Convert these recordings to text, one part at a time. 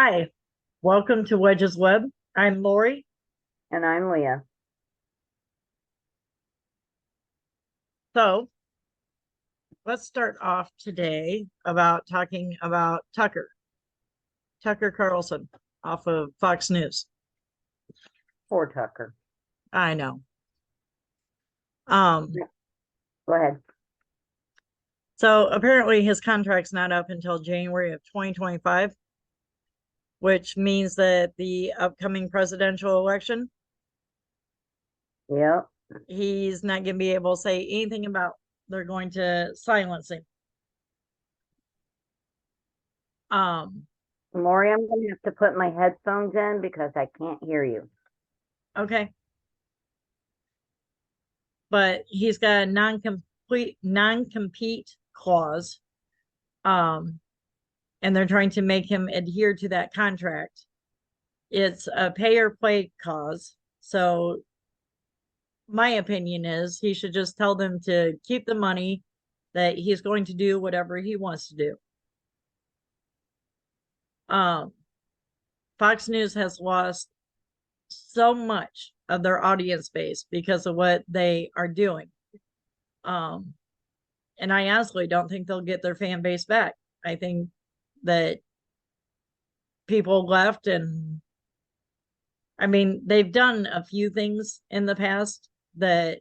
Hi, welcome to Wedges Web. I'm Lori. And I'm Leah. So let's start off today about talking about Tucker Carlson off of Fox News. Poor Tucker. I know. Um, Go ahead. so apparently his contract's not up until January of 2025, which means that the upcoming presidential election, Yep. he's not going to be able to say anything about. They're going to silence him. Um, Lori, I'm going to have to put my headphones in because I can't hear you. okay. But he's got a non-compete clause. And they're trying to make him adhere to that contract. It's a pay or play clause. So my opinion is he should just tell them to keep the money, that he's going to do whatever he wants to do. Um, Fox News has lost so much of their audience base because of what they are doing. Um, and I honestly don't think they'll get their fan base back. I think that people left, and I mean, they've done a few things in the past that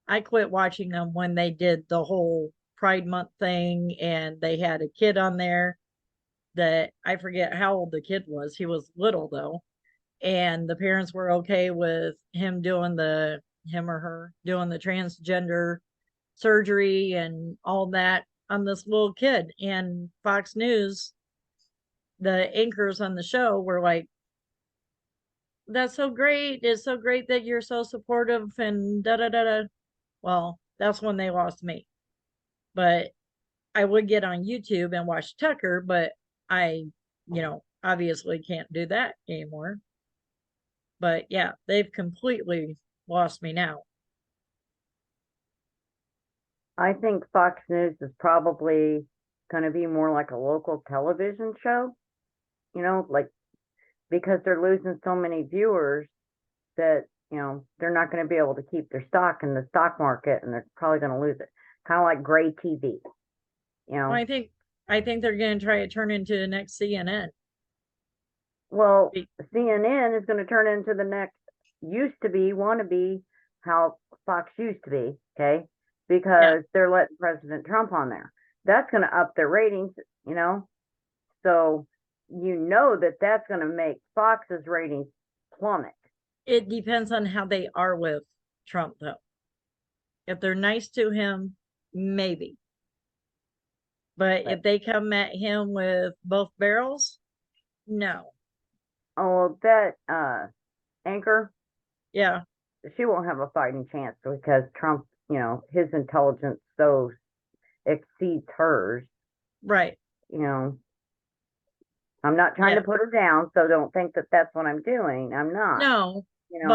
I quit watching them when they did the whole Pride Month thing and they had a kid on there that I forget how old the kid was. He was little though. And the parents were okay with him or her doing the transgender surgery and all that on this little kid. And Fox News, the anchors on the show were like, that's so great. It's so great that you're so supportive and da da da da. Well, that's when they lost me. But I would get on YouTube and watch Tucker, but I, obviously can't do that anymore. But yeah, they've completely lost me now. I think Fox News is probably going to be more like a local television show, like because they're losing so many viewers that, they're not going to be able to keep their stock in the stock market and they're probably going to lose it. Kind of like gray TV, you Well, know. I think they're going to try to turn into the next CNN. Well, CNN is going to turn into the next used to be, want to be how Fox used to be, okay? Yeah, Because they're letting President Trump on there. That's going to up their ratings, you know? So that's going to make Fox's ratings plummet. it depends on how they are with Trump, though. If they're nice to him, maybe. But But if they come at him with both barrels, no. oh, that anchor, Yeah, she won't have a fighting chance because Trump, his intelligence so exceeds hers. right. You know, I'm not trying to Yeah, put her down, so don't think that that's what I'm doing. I'm not, no. you know.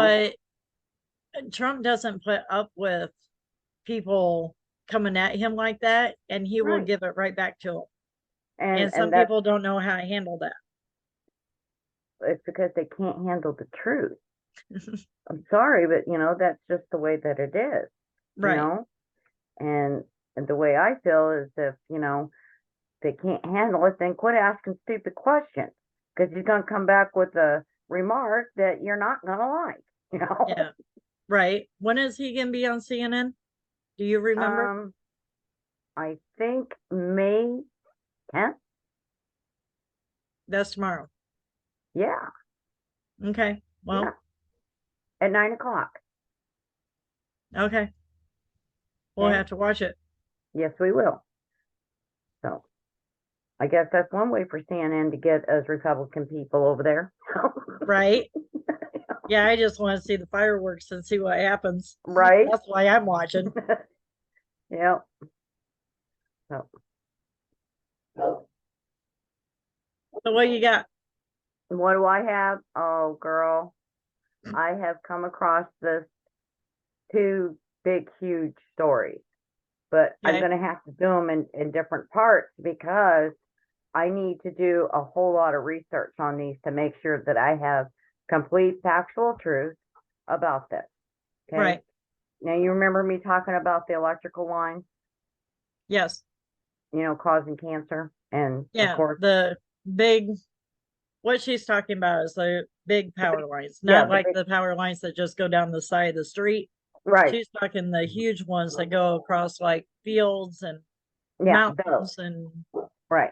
But Trump doesn't put up with people coming at him like that, and he will Right. give it right back to them. And And and some that's people don't know how to handle that. it's because they can't handle the truth. I'm sorry, but that's just the way that it is, you Right. know. And the way I feel is if, they can't handle it, then quit asking stupid questions because you're going to come back with a remark that you're not going to like, you know. Yeah. Right. When is he going to be on CNN? Do you remember? Um, I think May 10th. That's tomorrow. Yeah, Okay. yeah, Well, at 9 o'clock. okay. We'll Okay. have to watch it. Yes, we will. So I guess that's one way for CNN to get us Republican people over there. Right. Yeah, I just want to see the fireworks and see what happens. Right? That's why I'm watching. Yep. So So what you got? what do I have? Oh, girl, I have come across this two big, huge stories, but I'm Okay. going to have to do them in different parts because I need to do a whole lot of research on these to make sure that I have complete factual truth about this. Okay. Right. Now you remember me talking about the electrical lines, Yes. causing cancer, and of Yeah. course, The big, what she's talking about is the big power lines, yeah, not like the power lines that just go down the side of the street. right, She's talking the huge ones that go across like fields and yeah, those, mountains and right.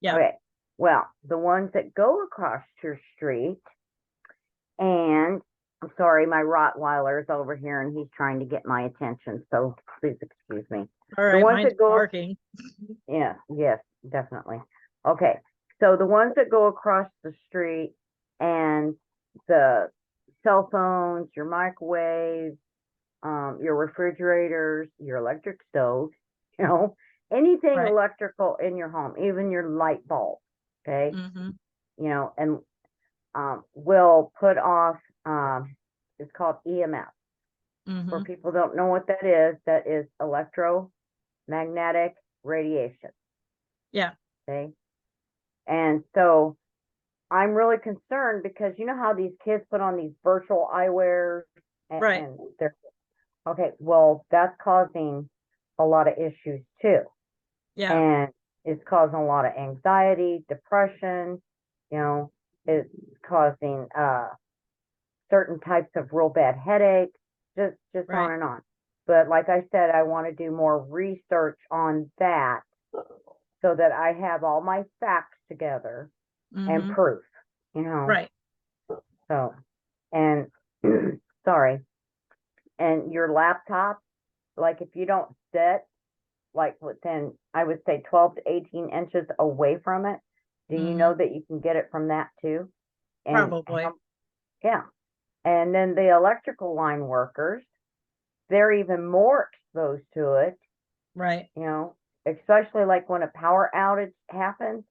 yeah. Okay. Well, the ones that go across your street, and I'm sorry, my Rottweiler is over here and he's trying to get my attention, so please excuse me. All The right, ones mine's that go, barking. yeah, yes, definitely. Okay, so the ones that go across the street and the cell phones, your microwaves, your refrigerators, your electric stoves, you know, anything Right. electrical in your home, even your light bulb, okay, Mm-hmm. and will put off, it's called EMF. For Mm-hmm. people who don't know what that is electromagnetic radiation, Yeah. okay? And so I'm really concerned because you know how these kids put on these virtual eyewears Right. and they're okay, well, that's causing a lot of issues too. Yeah. And it's causing a lot of anxiety, depression, you know, it's causing certain types of real bad headaches, just on Right. and on. But like I said, I want to do more research on that so that I have all my facts together and Mm-hmm. proof, you know. Right. So, and sorry, and your laptop, like if you don't sit like within, I would say 12 to 18 inches away from it, do you Mm-hmm. know that you can get it from that too? And Probably. yeah, and then the electrical line workers, they're even more exposed to it, Right. especially like when a power outage happens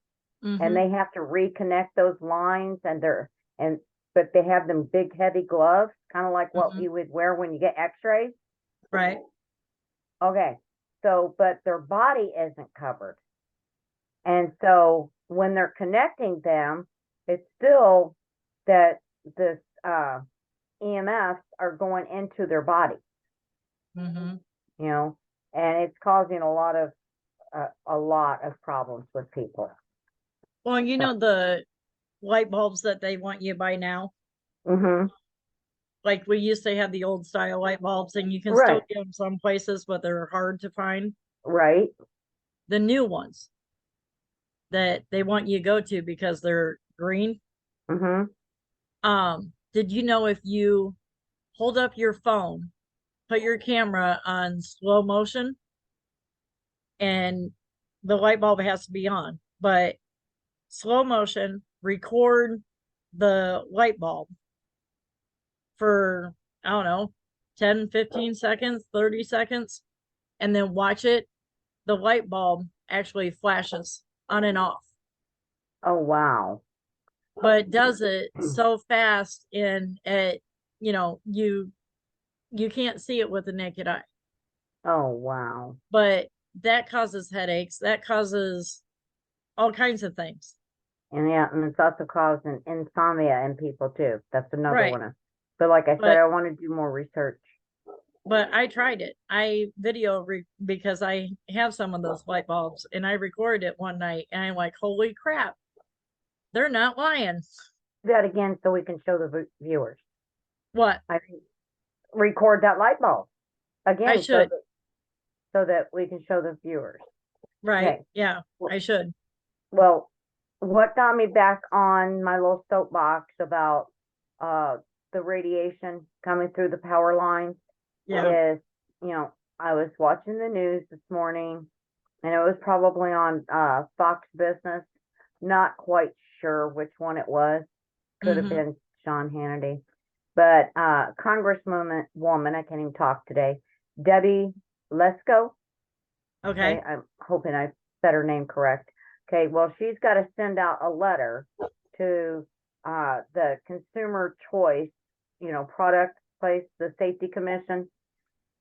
and Mm-hmm. they have to reconnect those lines and but they have them big heavy gloves, kind of like what Mm-hmm. you would wear when you get x-rays. Right. Okay. So, but their body isn't covered. And so when they're connecting them, it's still that this EMFs are going into their body, Mm-hmm. you know, and it's causing a lot of problems with people. Well, So, the light bulbs that they want you to buy now, hmm, like we used to have the old style light bulbs, and you can still right, get them some places, but they're hard to find. right, The new ones that they want you to go to because they're green. hmm. Did you know if you hold up your phone, put your camera on slow motion, and the light bulb has to be on, but slow motion, record the light bulb for, I don't know, 10, 15 seconds, 30 seconds, and then watch it, the light bulb actually flashes on and off. Oh, wow. But it does it so fast and it, you know, you can't see it with the naked eye. Oh, wow. But that causes headaches, that causes all kinds of things. And yeah, and it's also causing insomnia in people too. That's another Right. one. But like I said, But I want to do more research. I tried it. I because I have some of those light bulbs and I recorded it one night and I'm like, holy crap, they're not lying. Do that again so we can show the viewers. What? I mean, record that light bulb I again should. so that we can show the viewers. Right. Okay. Yeah, I should. Well, what got me back on my little soapbox about uh the radiation coming through the power lines Yeah. is, I was watching the news this morning and it was probably on Fox Business. Not quite sure which one it was. Could have Mm-hmm. been Sean Hannity. But Congresswoman, I can't even talk today, Debbie Lesko. Okay, Okay. I'm hoping I said her name correct. Okay, well, she's got to send out a letter to the Consumer Choice, product place, the Safety Commission,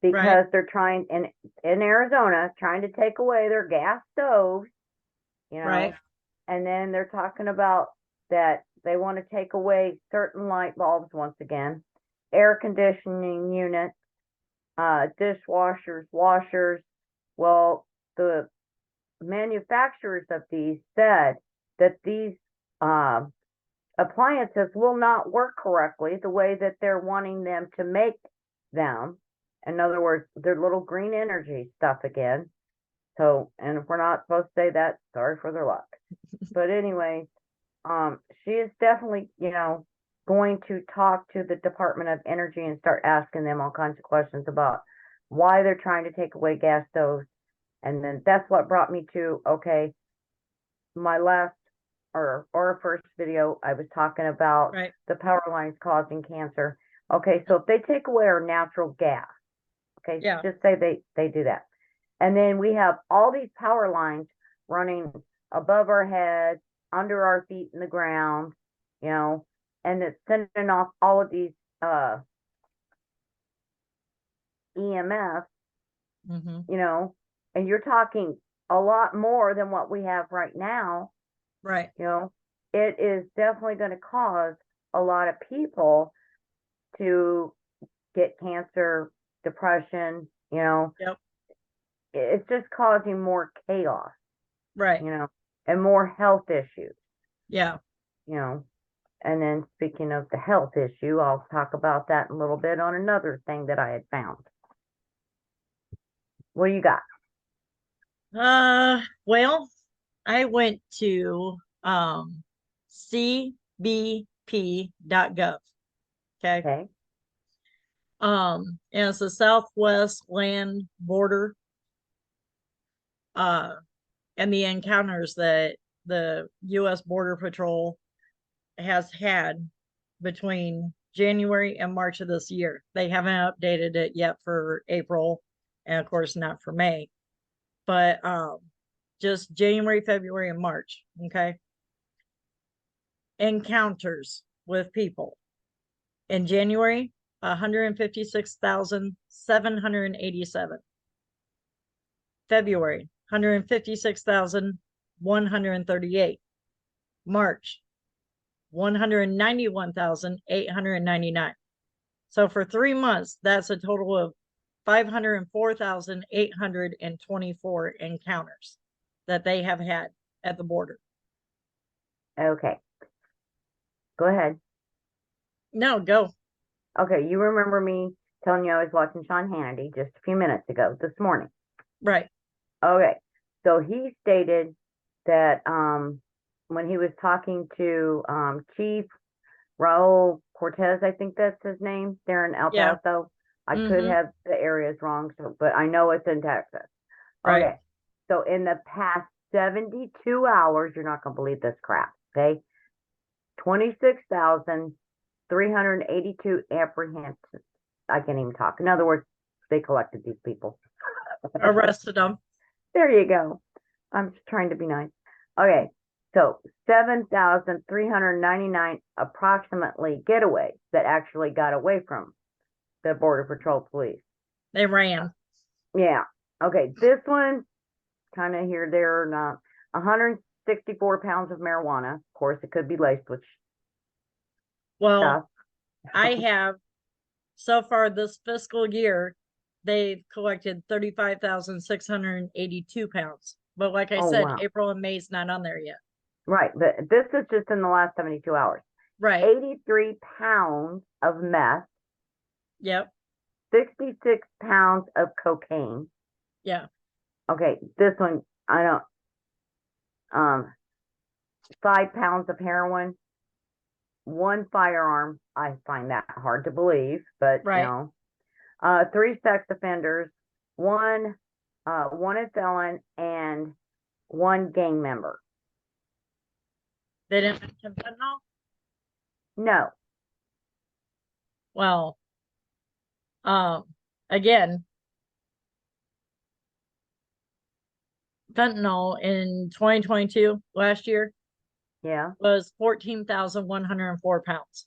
Right. because they're trying in Arizona trying to take away their gas stoves, you know, Right. And then they're talking about that they want to take away certain light bulbs once again, air conditioning units, dishwashers, washers. Well, the manufacturers of these said that these appliances will not work correctly the way that they're wanting them to make them. In other words, they're little green energy stuff again. So, and if we're not supposed to say that, sorry for their luck. But anyway, she is definitely, going to talk to the Department of Energy and start asking them all kinds of questions about why they're trying to take away gas stoves. And then that's what brought me to, okay, my last or first video, I was talking about Right. the power lines causing cancer. Okay, so if they take away our natural gas, okay, Yeah. just say they do that. And then we have all these power lines running above our heads, under our feet in the ground, and it's sending off all of these EMFs, Mm-hmm. And you're talking a lot more than what we have right now. Right. It is definitely going to cause a lot of people to get cancer, depression, Yep. it's just causing more chaos, Right. and more health issues, Yeah. And then speaking of the health issue, I'll talk about that in a little bit on another thing that I had found. What do you got? Well, I went to cbp.gov. Okay. Okay. And it's the Southwest Land Border, and the encounters that the U.S. Border Patrol has had between January and March of this year. They haven't updated it yet for April, and of course not for May, but just January, February, and March. Okay. Encounters with people in January, 156,787. February, 156,138. March, 191,899. So for 3 months, that's a total of 504,824 encounters that they have had at the border. Okay. Go ahead. No, go. Okay, you remember me telling you I was watching Sean Hannity just a few minutes ago this morning. Right. Okay, so he stated that when he was talking to Chief Raul Cortez, I think that's his name, there in El Yeah. Paso. I could Mm-hmm. have the areas wrong, but I know it's in Texas. Right. Okay, so in the past 72 hours, you're not going to believe this crap, okay? 26,382 apprehensions. I can't even talk. In other words, they collected these people. Arrested them. There you go. I'm just trying to be nice. Okay, so 7,399 approximately getaways that actually got away from the Border Patrol police. They ran. Yeah. Okay, this one, kind of here, there, or not. 164 pounds of marijuana. Of course, it could be laced with Well, stuff. I have so far this fiscal year, they've collected 35,682 pounds. But like I Oh, said, wow. April and May's not on there yet. Right, but this is just in the last 72 hours. Right. 83 pounds of meth, Yep. 66 pounds of cocaine. Yeah. Okay, this one, I don't, 5 pounds of heroin, 1 firearm. I find that hard to believe, but Right. 3 sex offenders, one wanted felon, and 1 gang member. They didn't mention fentanyl? No. Well, again, fentanyl in 2022, last year, Yeah. was 14,104 pounds.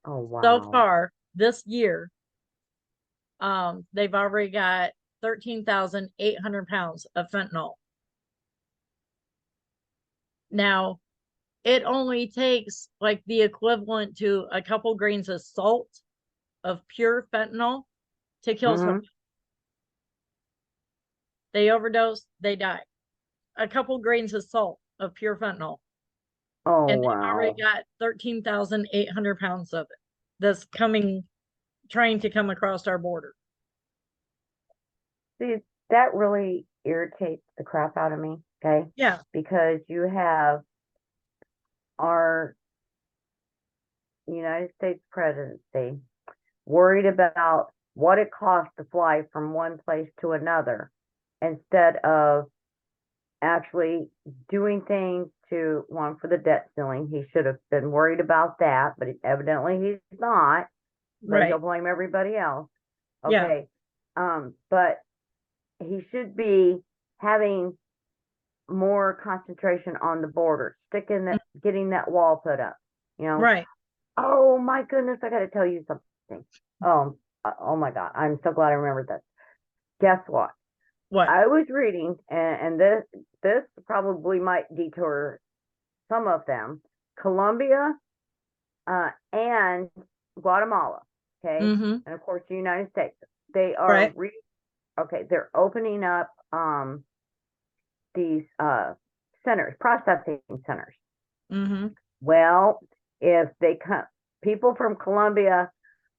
Oh, wow. So far this year, they've already got 13,800 pounds of fentanyl. Now, it only takes like the equivalent to a couple grains of salt of pure fentanyl to kill Mm-hmm. somebody. They overdose, they die. A couple grains of salt of pure fentanyl, Oh, and they've already wow. got 13,800 pounds of it that's coming, trying to come across our border. See, that really irritates the crap out of me, okay? Yeah, Because you have our United States presidency worried about what it costs to fly from one place to another instead of actually doing things to one for the debt ceiling. He should have been worried about that, but evidently he's not. But he'll right. blame everybody else. Yeah, Okay. But he should be having more concentration on the border, sticking that, getting that wall put up. You know, right. oh my goodness, I got to tell you something. Oh my God, I'm so glad I remembered this. Guess what? What? I was reading, and this probably might detour some of them. Colombia, and Guatemala, okay, Mm-hmm. and of course the United States. They are Right. okay. They're opening up these centers, processing centers. Mm-hmm. Well, if they come, people from Colombia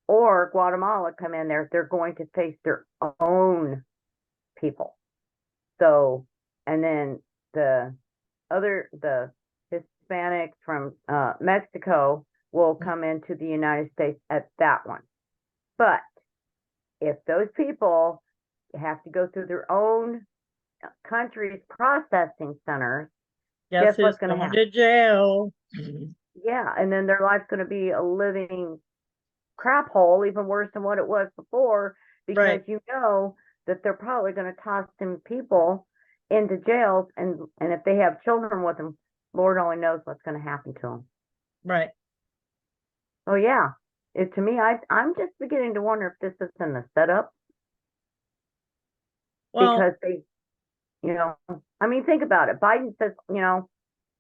or Guatemala come in there, they're going to face their own people. So, and then the Hispanics from Mexico will come into the United States at that one. But if those people have to go through their own country's processing centers, Guess guess who's what's going to going happen? to jail? Yeah, and then their life's going to be a living crap hole, even worse than what it was before, because Right. you know that they're probably going to toss some people into jails, and if they have children with them, Lord only knows what's going to happen to them. Right. Oh yeah, to me, I'm just beginning to wonder if this isn't a setup Well, because they, you know, I mean, think about it. Biden says,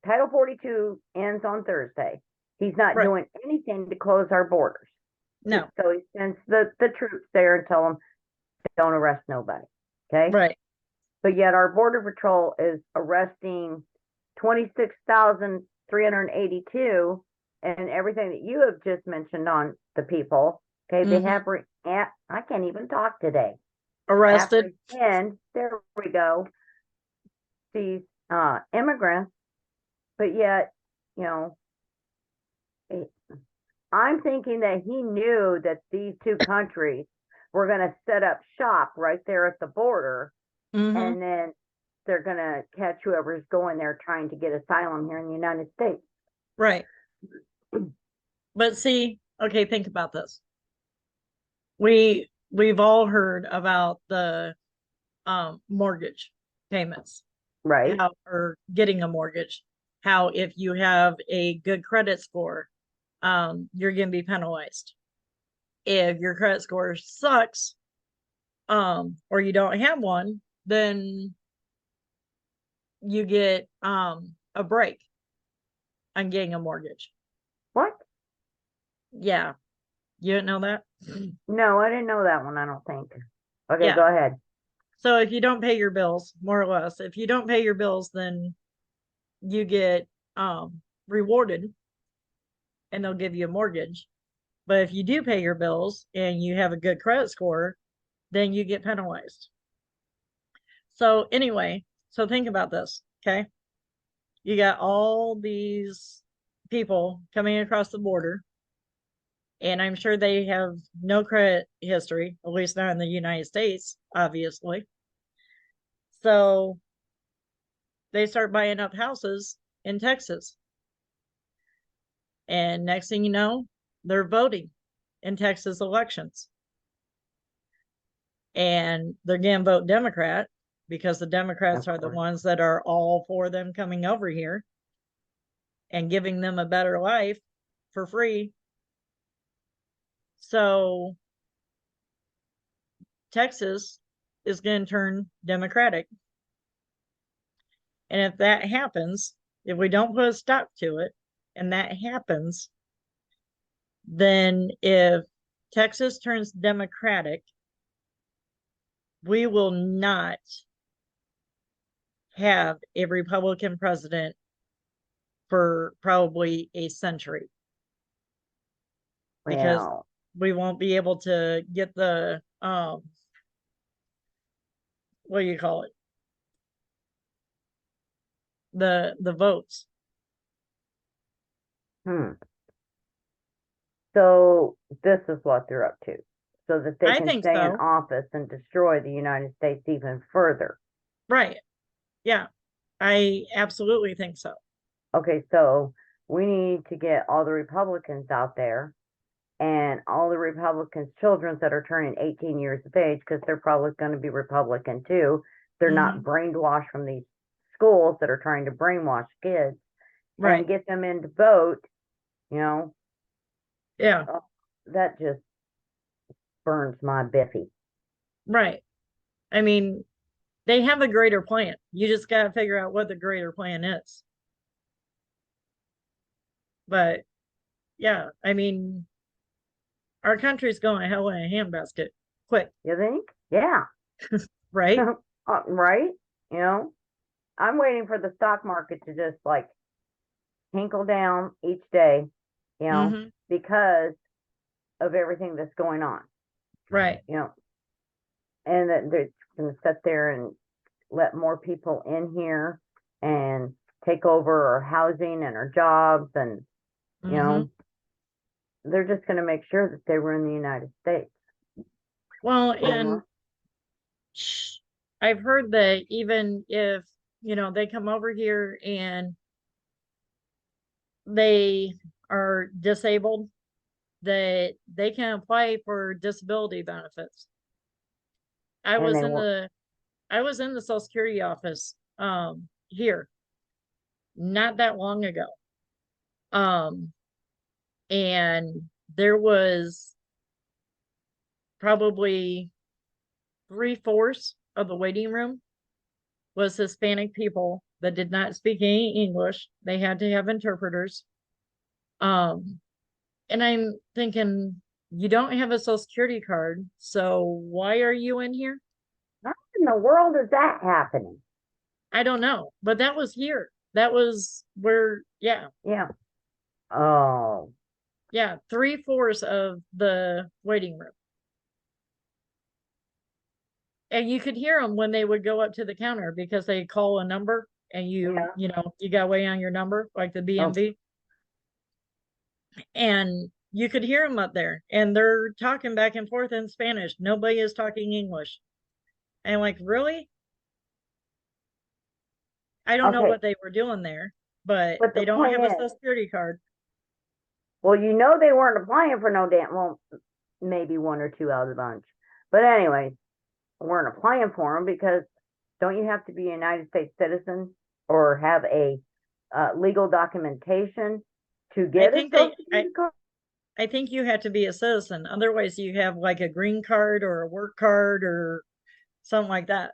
Title 42 ends on Thursday. He's not right. doing anything to close our borders. No. So he sends the troops there and tell them don't arrest nobody. Okay. Right. But yet our border patrol is arresting 26,382 and everything that you have just mentioned on the people. Okay. They Mm-hmm. have, I can't even talk today. Arrested. Apprehend, there we go, these immigrants, but yet, you know, I'm thinking that he knew that these two countries were going to set up shop right there at the border, Mm-hmm. and then they're going to catch whoever's going there trying to get asylum here in the United States. Right. But see, okay, think about this. We've all heard about the mortgage payments, Right? how, or getting a mortgage, how if you have a good credit score, you're going to be penalized. If your credit score sucks, or you don't have one, then you get a break on getting a mortgage. What? Yeah, you didn't know that? No, I didn't know that one, I don't think. Okay, Yeah. go ahead. So if you don't pay your bills, more or less, if you don't pay your bills, then you get rewarded and they'll give you a mortgage. But if you do pay your bills and you have a good credit score, then you get penalized. So anyway, so think about this, okay? You got all these people coming across the border, and I'm sure they have no credit history, at least not in the United States, obviously. So they start buying up houses in Texas. And next thing you know, they're voting in Texas elections. And they're going to vote Democrat because the Democrats Of are the course. ones that are all for them coming over here and giving them a better life for free. So Texas is going to turn Democratic. And if that happens, If we don't put a stop to it, and that happens, then if Texas turns Democratic, we will not have a Republican president for probably a century because Well, we won't be able to get the what do you call it, the votes. hmm. So this is what they're up to, so that they I can think stay in so. office and destroy the United States even further. Right. Yeah, I absolutely think so. Okay, so we need to get all the Republicans out there and all the Republicans' children that are turning 18 years of age, because they're probably going to be Republican too. They're not Hmm. brainwashed from these schools that are trying to brainwash kids, Right. and get them in to vote, you know, Yeah. oh, that just burns my biffy. Right. I mean, they have a greater plan. You just got to figure out what the greater plan is. But yeah, I mean, our country's going to hell in a handbasket quick, You think? Yeah. right? Right? You know, I'm waiting for the stock market to just like hinkle down each day, you know, Hmm. because of everything that's going on, Right. you know, and that they're going to sit there and let more people in here and take over our housing and our jobs, and you Hmm. know, they're just going to make sure that they were in the United States. Well, You and know? I've heard that even if, they come over here and they are disabled, that they can apply for disability benefits. I And was they in won't. the I was in the Social Security office here not that long ago. Um and there was probably 3/4 of the waiting room was Hispanic people that did not speak any English. They had to have interpreters. Um and I'm thinking, you don't have a Social Security card, so why are you in here? How in the world is that happening? I don't know, but that was here. That was where, yeah, Yeah. Oh, yeah, 3/4 of the waiting room. And you could hear them when they would go up to the counter because they call a number and yeah. you got to wait on your number, like the Oh, BMV. And you could hear them up there and they're talking back and forth in Spanish. Nobody is talking English. And I'm like, really? I don't know okay. what they were doing there, but But the they don't point have a is, Social Security card. well, they weren't applying for no damn, well, maybe one or two out of the bunch. But anyways, weren't applying for them because don't you have to be a United States citizen or have a legal documentation to I get a think Social they Security card? I think you have to be a citizen. Otherwise, you have like a green card or a work card or something like that.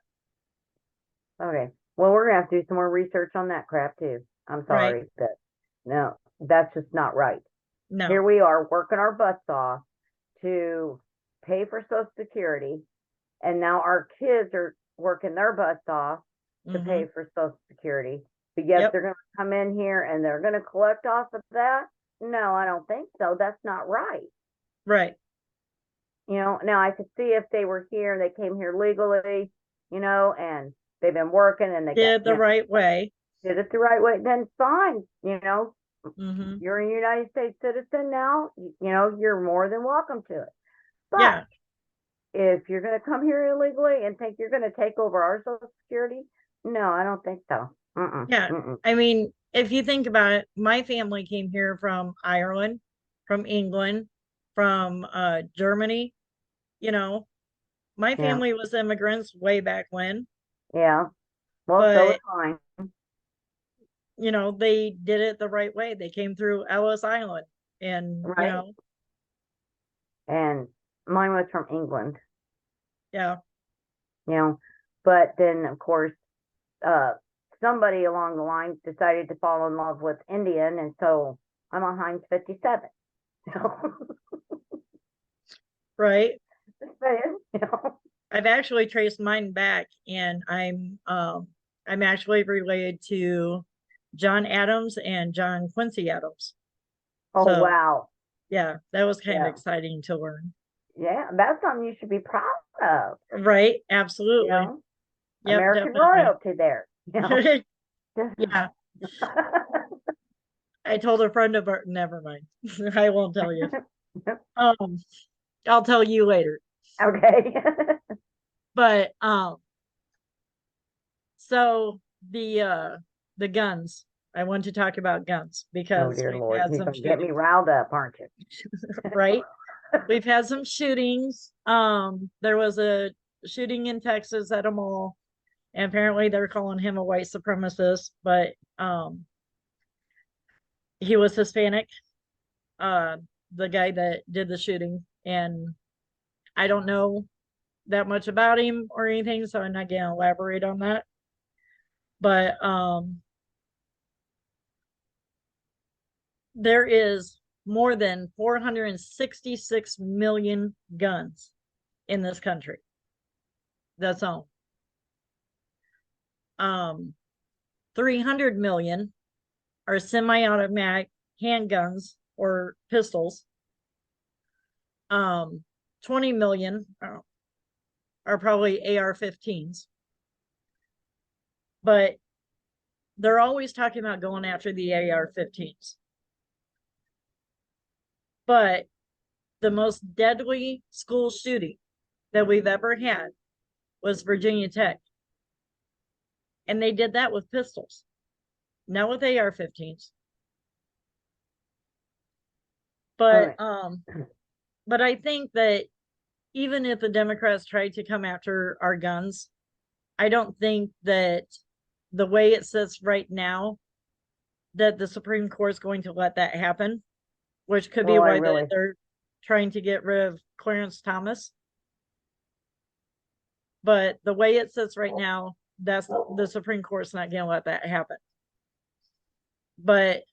Okay. Well, we're gonna have to do some more research on that crap too. I'm Right? sorry, but no, that's just not right. Here No. we are working our butts off to pay for Social Security, and now our kids are working their butts off to Mm-hmm. pay for Social Security. But yet Yep. they're going to come in here and they're going to collect off of that? No, I don't think so. That's not right. Right. Now I could see if they were here, they came here legally, and they've been working and they got, Did the right way. did it the right way, then fine. Mm-hmm. You're a United States citizen now, you're more than welcome to it. But Yeah. if you're going to come here illegally and think you're going to take over our Social Security, no, I don't think so. Mm-mm, Yeah. mm-mm. I mean, if you think about it, my family came here from Ireland, from England, from Germany, you know. My Yeah, family was immigrants way back when, yeah. Well, so is but mine, they did it the right way. They came through Ellis Island and, right? And mine was from England, yeah. you know. But then, of course, uh, somebody along the line decided to fall in love with Indian, and so I'm a Heinz 57. Right. Just saying. I've actually traced mine back, and I'm actually related to John Adams and John Quincy Adams. Oh, So wow. yeah, that was kind of Yeah. exciting to learn. Yeah, that's something you should be proud of. Right, absolutely. Yep, American definitely. royalty there. Yeah, I told a friend of ours, never mind. I won't tell you. Um, I'll tell you later. Okay. But so the guns. I want to talk about guns Oh because dear we've Lord, had you're some gonna get me shootings, riled up, aren't you? right? We've had some shootings. There was a shooting in Texas at a mall, and apparently they're calling him a white supremacist, but he was Hispanic, uh, the guy that did the shooting, and I don't know that much about him or anything, so I'm not gonna elaborate on that. But there is more than 466 million guns in this country. That's all. 300 million are semi-automatic handguns or pistols. 20 million are probably AR-15s. But they're always talking about going after the AR-15s. But the most deadly school shooting that we've ever had was Virginia Tech. And they did that with pistols, not with AR-15s. But Right. but I think that even if the Democrats tried to come after our guns, I don't think that the way it sits right now that the Supreme Court is going to let that happen, which could be Well, I why really, they're trying to get rid of Clarence Thomas. But the way it sits right now, that's the Supreme Court's not going to let that happen. But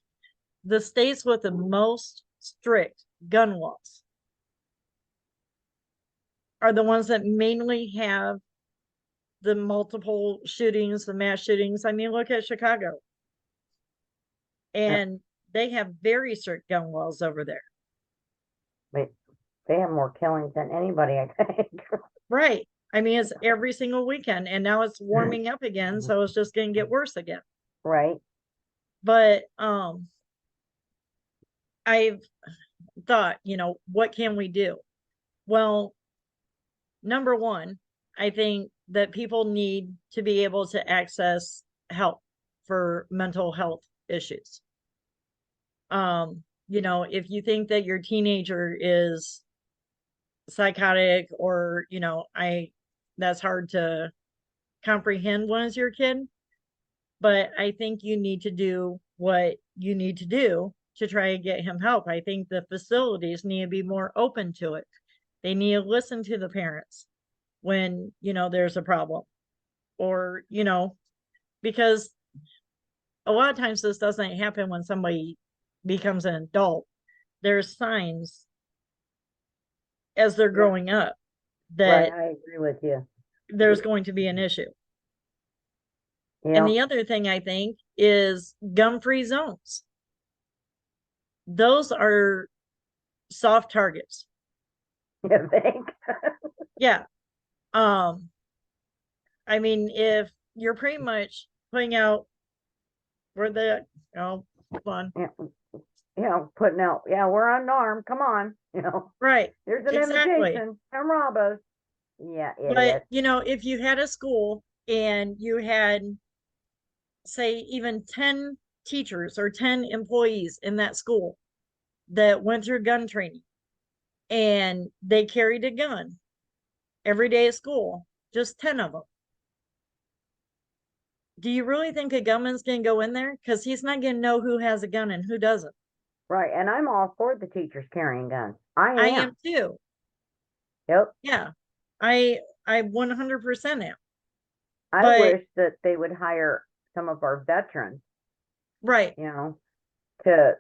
the states with the most strict gun laws are the ones that mainly have the multiple shootings, the mass shootings. I mean, look at Chicago. And they have very strict gun laws over there. wait, they have more killings than anybody, I think. Right. I mean, it's every single weekend, and now it's warming up again, so it's just going to get worse again. Right. But I've thought, what can we do? Well, number one, I think that people need to be able to access help for mental health issues. If you think that your teenager is psychotic or, that's hard to comprehend when it's your kid, but I think you need to do what you need to do to try and get him help. I think the facilities need to be more open to it. They need to listen to the parents when, there's a problem, or, because a lot of times this doesn't happen when somebody becomes an adult. There's signs as they're Yeah. growing up Right. that I agree with you. there's going to be an issue. Yeah. And the other thing I think is gun-free zones. Those are soft targets. You think? Yeah. I mean, if you're pretty much putting out where the fun. Yeah. Putting out, yeah, we're unarmed. Come on. Right. There's an Exactly. invitation. Come rob us. Yeah, But idiot. if you had a school and you had, say, even 10 teachers or 10 employees in that school that went through gun training and they carried a gun every day at school, just 10 of them. Do you really think a gunman's going to go in there? Because he's not going to know who has a gun and who doesn't. Right. And I'm all for the teachers carrying guns. I I am. am too. Yep. Yeah. I 100% am. I But wish that they would hire some of our veterans, Right. you know, to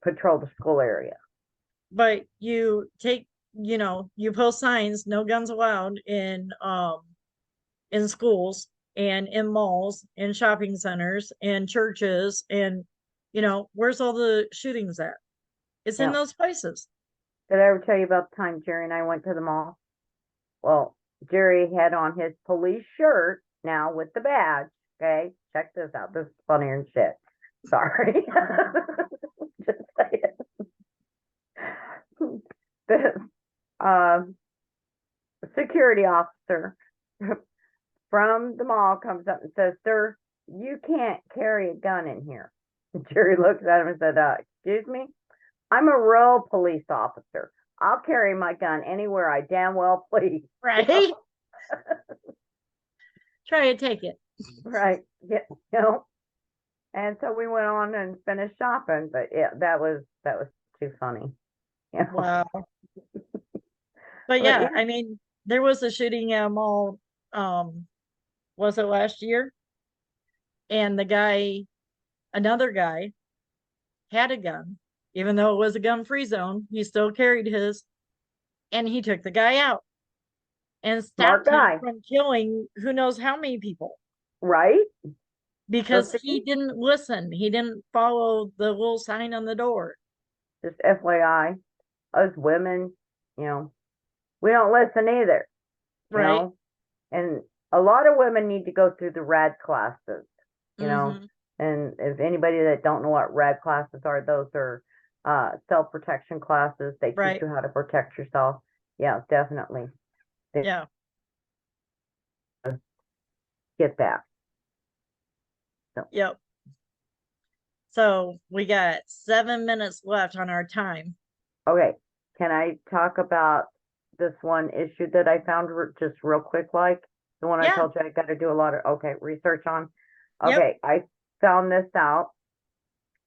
patrol the school area. But you take, you post signs, no guns allowed in schools and in malls, in shopping centers, and churches, and where's all the shootings at? It's in Yeah. those places. Did I ever tell you about the time Jerry and I went to the mall? Well, Jerry had on his police shirt now with the badge. Okay, check this out. This is funnier than shit. Sorry. Just saying. The security officer from the mall comes up and says, "Sir, you can't carry a gun in here." Jerry looks at him and said, "Excuse me? I'm a real police officer. I'll carry my gun anywhere I damn well please." Right. Try to take it. Right. Yeah, And so we went on and finished shopping, but yeah, that was too funny. Wow. But But yeah, I mean, there was a shooting at a mall, was it last year? And another guy had a gun, even though it was a gun-free zone, he still carried his, and he took the guy out and smart stopped him guy, from killing who knows how many people right? because So he see, didn't listen. He didn't follow the little sign on the door. just FYI, us women, you know, we don't listen either, you Right. know, and a lot of women need to go through the RAD classes, you know, Mm-hmm. and if anybody that don't know what RAD classes are, those are self-protection classes. They teach Right. you how to protect yourself. Yeah, definitely. They Yeah. get that. So, Yep. So we got 7 minutes left on our time. okay, can I talk about this one issue that I found just real quick, like the one I Yeah. told you I got to do a lot of research on? Yep. Okay, I found this out,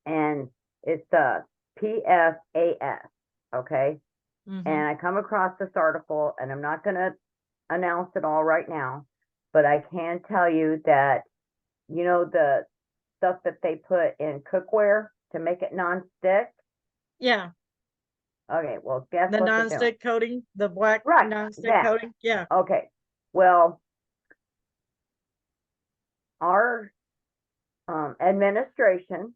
and it's the PFAS. Okay, Mm-hmm. and I come across this article, and I'm not going to announce it all right now, but I can tell you that the stuff that they put in cookware to make it non-stick. Yeah. Okay, well, guess The what they're doing? nonstick coating, the black Right, nonstick that. coating. Yeah. Okay, well, our administration,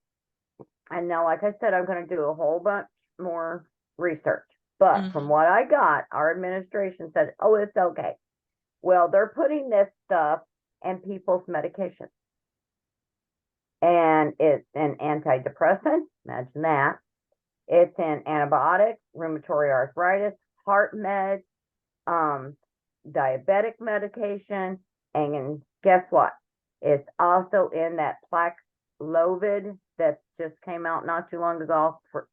and now, like I said, I'm going to do a whole bunch more research. But from Mm-hmm. what I got, our administration said, "Oh, it's okay." Well, they're putting this stuff in people's medication, and it's an antidepressant. Imagine that. It's in antibiotics, rheumatoid arthritis, heart meds, um, diabetic medication, and guess what? It's also in that Paxlovid that just came out not too long ago for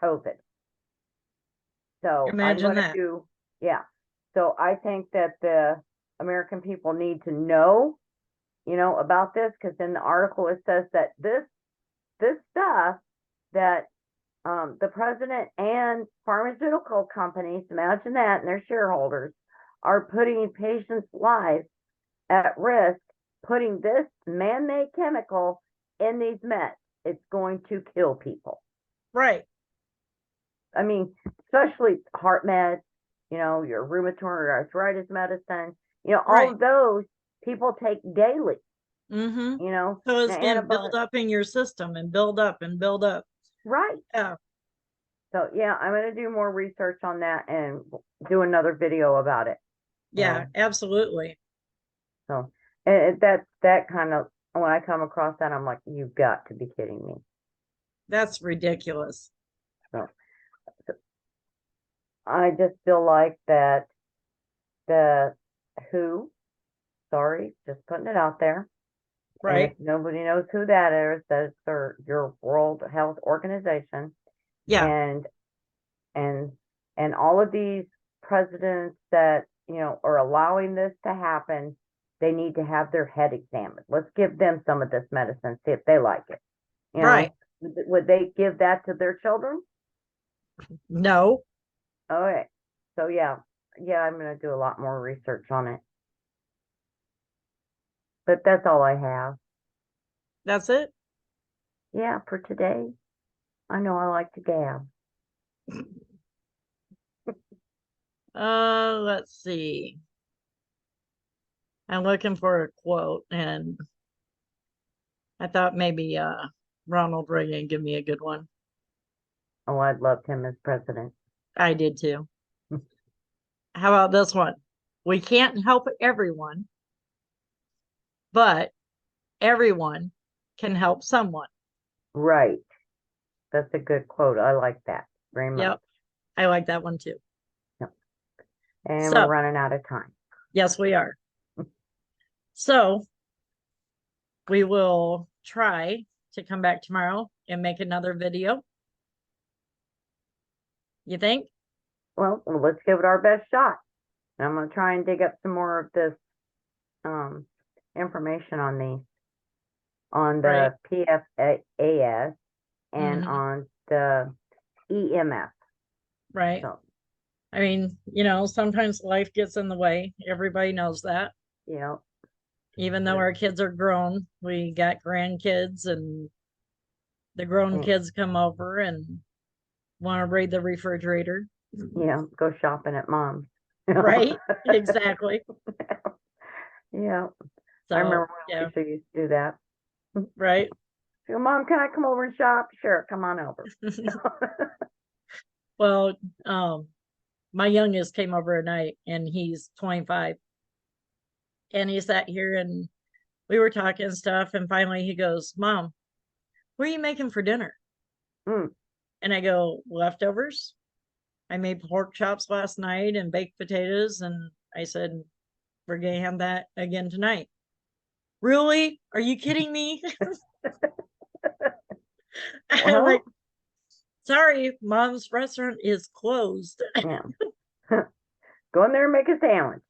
COVID. So I'm Imagine going to that. yeah. So I think that the American people need to know, about this, because in the article it says that this stuff that the president and pharmaceutical companies, imagine that, and their shareholders are putting patients' lives at risk, putting this man-made chemical in these meds. It's going to kill people. Right. I mean, especially heart meds, your rheumatoid arthritis medicine, all Right. of those people take daily, Mm-hmm. So the it's going to build antibiotics. up in your system and build up and build up. Right. Yeah. So yeah, I'm going to do more research on that and do another video about it. Yeah, absolutely. So that kind of, when I come across that, I'm like, you've got to be kidding me. That's ridiculous. So I just feel like that the WHO, sorry, just putting it out there. And if Right. nobody knows who that is, that's your World Health Organization. Yeah. And and and all of these presidents that are allowing this to happen, they need to have their head examined. Let's give them some of this medicine, see if they like it. Right. Would they give that to their children? No. Okay, so yeah, I'm gonna do a lot more research on it. But that's all I have. That's it. Yeah, for today. I know I like to gab. Let's see. I'm looking for a quote, and I thought maybe Ronald Reagan give me a good one. Oh, I'd loved him as president. I did too. How about this one? We can't help everyone, but everyone can help someone. Right. That's a good quote. I like that very much. Yep, I like that one too. Yep. And we're So, running out of time. yes, we are. So, we will try to come back tomorrow and make another video. You think? Well, let's give it our best shot. And I'm going to try and dig up some more of this information on on Right. the PFAS and Mhm. on the EMF. Right. So, I mean, sometimes life gets in the way. Everybody knows that. you know, Even though our kids are grown, we got grandkids, and the grown and, kids come over and want to raid the refrigerator. go shopping at mom's. Right? Exactly. Yeah. I So, remember when yeah, Lisa used to do that. right. She go, Mom, can I come over and shop? Sure, come on over. Well, my youngest came over at night, and he's 25, and he sat here and we were talking stuff, and finally he goes, Mom, what are you making for dinner? Mm. And I go, leftovers. I made pork chops last night and baked potatoes, and I said, we're gonna have that again tonight. Really? Are you kidding me? I'm like, Well, sorry, Mom's restaurant is closed. yeah. Go in there and make a sandwich.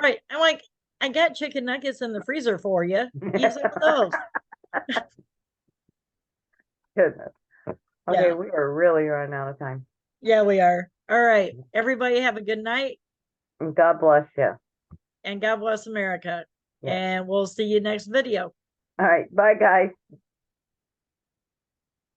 Right. I'm like, I got chicken nuggets in the freezer for you. Eat some of those. Goodness. Okay, Yeah. we are really running out of time. Yeah, we are. All right. Everybody have a good night, And God bless you. and God bless America. Yes. And we'll see you next video. All right. Bye, guys.